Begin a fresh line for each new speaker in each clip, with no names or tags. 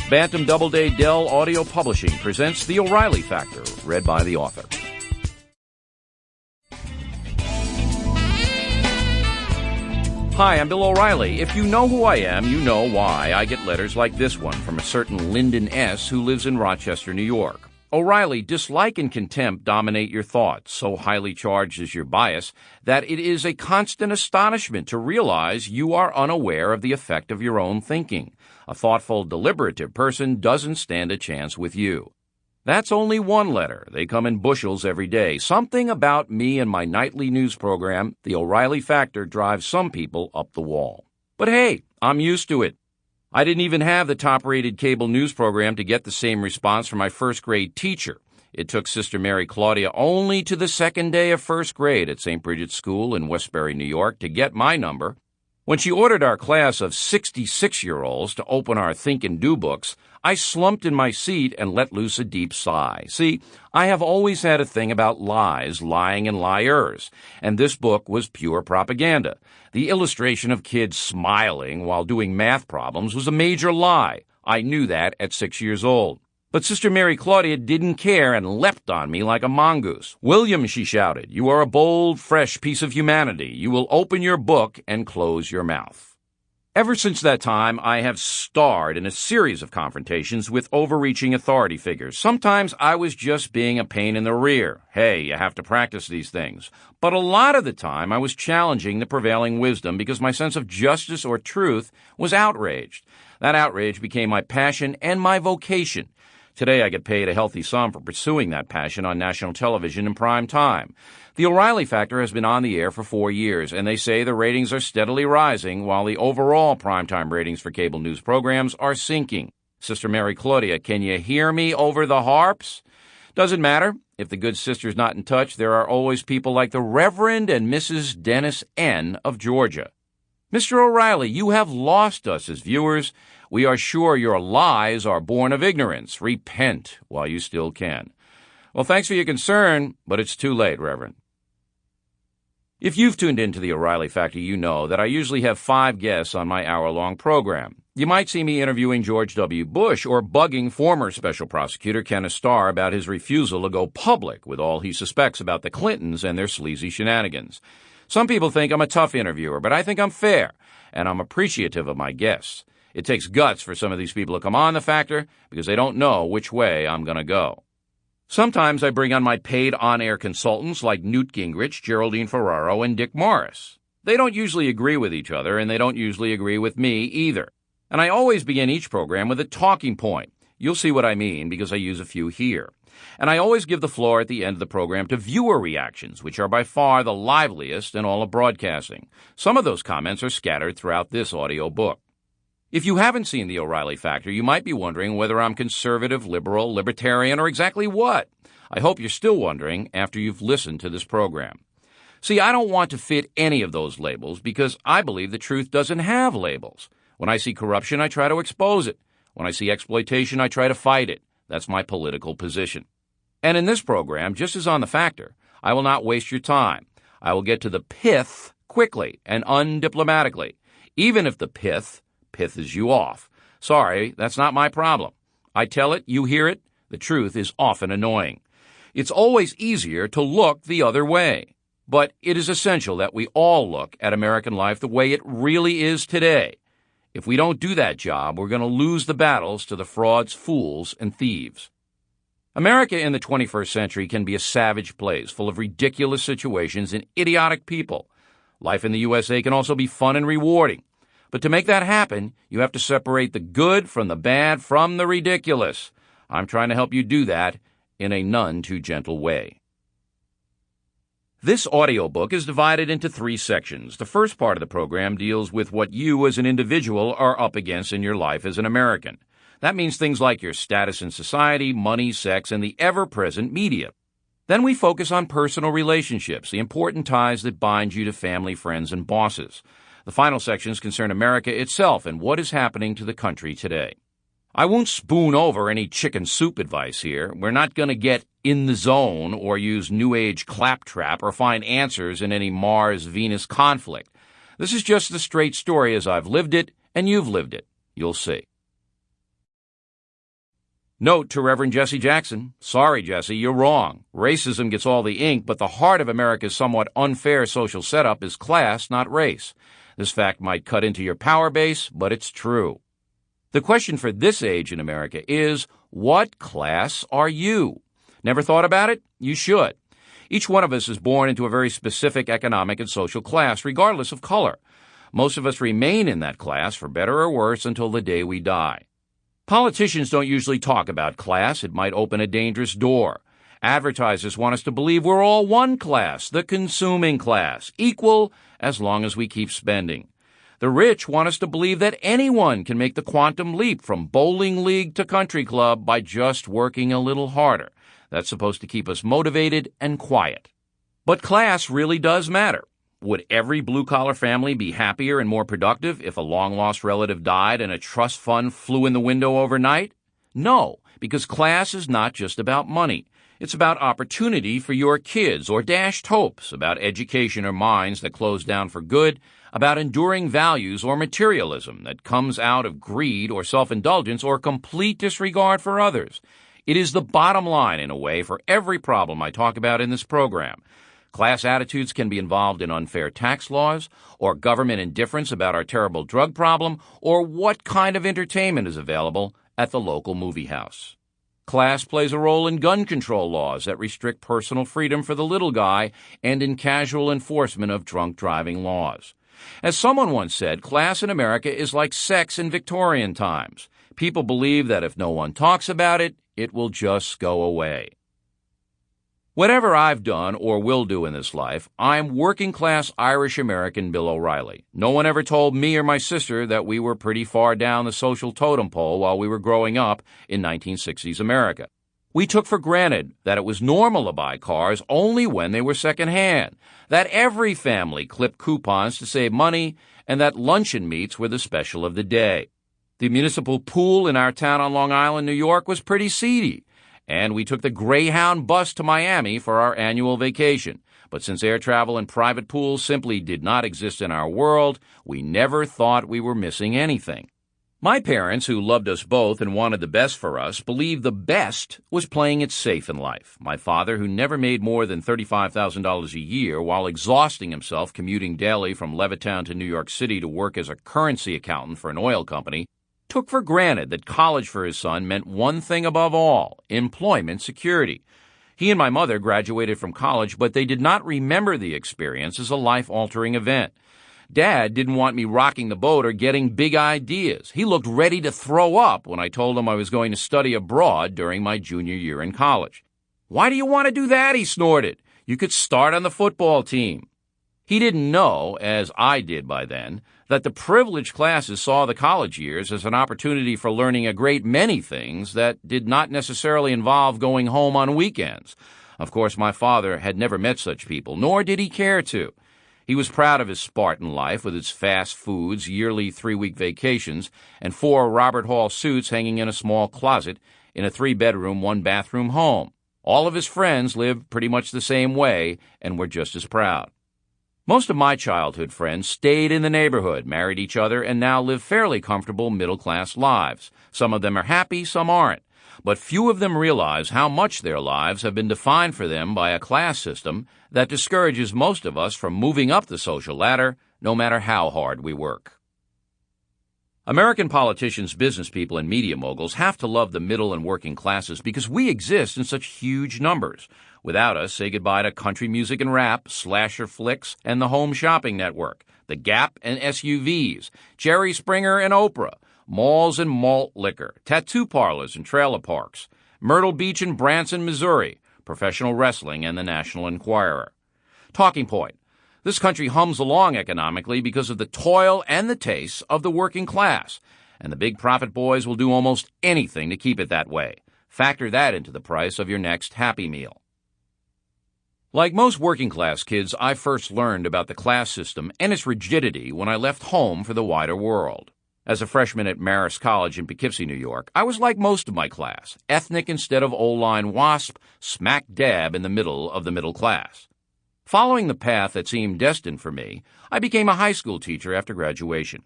Bantam Doubleday Dell Audio Publishing presents The O'Reilly Factor, read by the author. Hi, I'm Bill O'Reilly. If you know who I am, you know why I get letters like this one from a certain Lyndon S. who lives in Rochester, New York. O'Reilly, dislike and contempt dominate your thoughts, so highly charged is your bias that it is a constant astonishment to realize you are unaware of the effect of your own thinking. A thoughtful, deliberative person doesn't stand a chance with you. That's only one letter. They come in bushels every day. Something about me and my nightly news program, The O'Reilly Factor, drives some people up the wall. But hey, I'm used to it. I didn't even have the top-rated cable news program to get the same response from my first-grade teacher. It took Sister Mary Claudia only to the second day of first grade at St. Bridget's School in Westbury, New York, to get my number. When she ordered our class of 66-year-olds to open our Think and Do books, I slumped in my seat and let loose a deep sigh. See, I have always had a thing about lies, lying, and liars, and this book was pure propaganda. The illustration of kids smiling while doing math problems was a major lie. I knew that at 6 years old. But Sister Mary Claudia didn't care and leapt on me like a mongoose. "William," she shouted, "you are a bold, fresh piece of humanity. You will open your book and close your mouth." Ever since that time, I have starred in a series of confrontations with overreaching authority figures. Sometimes I was just being a pain in the rear. Hey, you have to practice these things. But a lot of the time, I was challenging the prevailing wisdom because my sense of justice or truth was outraged. That outrage became my passion and my vocation. Today, I get paid a healthy sum for pursuing that passion on national television in prime time. The O'Reilly Factor has been on the air for 4 years, and they say the ratings are steadily rising, while the overall primetime ratings for cable news programs are sinking. Sister Mary Claudia, can you hear me over the harps? Doesn't matter. If the good sister's not in touch, there are always people like the Reverend and Mrs. Dennis N. of Georgia. Mr. O'Reilly, you have lost us as viewers. We are sure your lies are born of ignorance. Repent while you still can. Well, thanks for your concern, but it's too late, Reverend. If you've tuned into the O'Reilly Factor, you know that I usually have 5 guests on my hour-long program. You might see me interviewing George W. Bush or bugging former Special Prosecutor Kenneth Starr about his refusal to go public with all he suspects about the Clintons and their sleazy shenanigans. Some people think I'm a tough interviewer, but I think I'm fair, and I'm appreciative of my guests. It takes guts for some of these people to come on The Factor because they don't know which way I'm going to go. Sometimes I bring on my paid on-air consultants like Newt Gingrich, Geraldine Ferraro, and Dick Morris. They don't usually agree with each other, and they don't usually agree with me either. And I always begin each program with a talking point. You'll see what I mean because I use a few here. And I always give the floor at the end of the program to viewer reactions, which are by far the liveliest in all of broadcasting. Some of those comments are scattered throughout this audio book. If you haven't seen The O'Reilly Factor, you might be wondering whether I'm conservative, liberal, libertarian, or exactly what. I hope you're still wondering after you've listened to this program. See, I don't want to fit any of those labels because I believe the truth doesn't have labels. When I see corruption, I try to expose it. When I see exploitation, I try to fight it. That's my political position. And in this program, just as on The Factor, I will not waste your time. I will get to the pith quickly and undiplomatically, even if the pisses you off. Sorry, that's not my problem. I tell it, you hear it. The truth is often annoying. It's always easier to look the other way. But it is essential that we all look at American life the way it really is today. If we don't do that job, we're going to lose the battles to the frauds, fools, and thieves. America in the 21st century can be a savage place full of ridiculous situations and idiotic people. Life in the USA can also be fun and rewarding. But to make that happen, you have to separate the good from the bad from the ridiculous. I'm trying to help you do that in a none too gentle way. This audiobook is divided into 3 sections. The first part of the program deals with what you as an individual are up against in your life as an American. That means things like your status in society, money, sex, and the ever-present media. Then we focus on personal relationships, the important ties that bind you to family, friends, and bosses. The final sections concern America itself and what is happening to the country today. I won't spoon over any chicken soup advice here. We're not going to get in the zone or use New Age claptrap or find answers in any Mars-Venus conflict. This is just the straight story as I've lived it and you've lived it. You'll see. Note to Reverend Jesse Jackson, sorry, Jesse, you're wrong. Racism gets all the ink, but the heart of America's somewhat unfair social setup is class, not race. This fact might cut into your power base, but it's true. The question for this age in America is, what class are you? Never thought about it? You should. Each one of us is born into a very specific economic and social class, regardless of color. Most of us remain in that class, for better or worse, until the day we die. Politicians don't usually talk about class. It might open a dangerous door. Advertisers want us to believe we're all one class, the consuming class, equal as long as we keep spending. The rich want us to believe that anyone can make the quantum leap from bowling league to country club by just working a little harder. That's supposed to keep us motivated and quiet. But class really does matter. Would every blue-collar family be happier and more productive if a long-lost relative died and a trust fund flew in the window overnight? No, because class is not just about money. It's about opportunity for your kids or dashed hopes, about education or minds that close down for good, about enduring values or materialism that comes out of greed or self-indulgence or complete disregard for others. It is the bottom line, in a way, for every problem I talk about in this program. Class attitudes can be involved in unfair tax laws, or government indifference about our terrible drug problem, or what kind of entertainment is available at the local movie house. Class plays a role in gun control laws that restrict personal freedom for the little guy and in casual enforcement of drunk driving laws. As someone once said, class in America is like sex in Victorian times. People believe that if no one talks about it, it will just go away. Whatever I've done or will do in this life, I'm working-class Irish-American Bill O'Reilly. No one ever told me or my sister that we were pretty far down the social totem pole while we were growing up in 1960s America. We took for granted that it was normal to buy cars only when they were second-hand, that every family clipped coupons to save money, and that luncheon meats were the special of the day. The municipal pool in our town on Long Island, New York, was pretty seedy. And we took the Greyhound bus to Miami for our annual vacation. But since air travel and private pools simply did not exist in our world, we never thought we were missing anything. My parents, who loved us both and wanted the best for us, believed the best was playing it safe in life. My father, who never made more than $35,000 a year while exhausting himself commuting daily from Levittown to New York City to work as a currency accountant for an oil company, took for granted that college for his son meant one thing above all, employment security. He and my mother graduated from college, but they did not remember the experience as a life-altering event. Dad didn't want me rocking the boat or getting big ideas. He looked ready to throw up when I told him I was going to study abroad during my junior year in college. "Why do you want to do that?" he snorted. "You could start on the football team." He didn't know, as I did by then, that the privileged classes saw the college years as an opportunity for learning a great many things that did not necessarily involve going home on weekends. Of course, my father had never met such people, nor did he care to. He was proud of his Spartan life with its fast foods, yearly 3-week vacations, and 4 Robert Hall suits hanging in a small closet in a 3-bedroom, 1-bathroom home. All of his friends lived pretty much the same way and were just as proud. Most of my childhood friends stayed in the neighborhood, married each other, and now live fairly comfortable middle-class lives. Some of them are happy, some aren't. But few of them realize how much their lives have been defined for them by a class system that discourages most of us from moving up the social ladder, no matter how hard we work. American politicians, business people, and media moguls have to love the middle and working classes because we exist in such huge numbers. Without us, say goodbye to country music and rap, slasher flicks, and the home shopping network, the Gap and SUVs, Jerry Springer and Oprah, malls and malt liquor, tattoo parlors and trailer parks, Myrtle Beach and Branson, Missouri, professional wrestling, and the National Enquirer. Talking point. This country hums along economically because of the toil and the tastes of the working class, and the big profit boys will do almost anything to keep it that way. Factor that into the price of your next Happy Meal. Like most working-class kids, I first learned about the class system and its rigidity when I left home for the wider world. As a freshman at Marist College in Poughkeepsie, New York, I was like most of my class, ethnic instead of old-line WASP, smack dab in the middle of the middle class. Following the path that seemed destined for me, I became a high school teacher after graduation.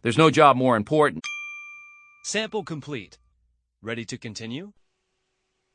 There's no job more important.
Sample complete. Ready to continue?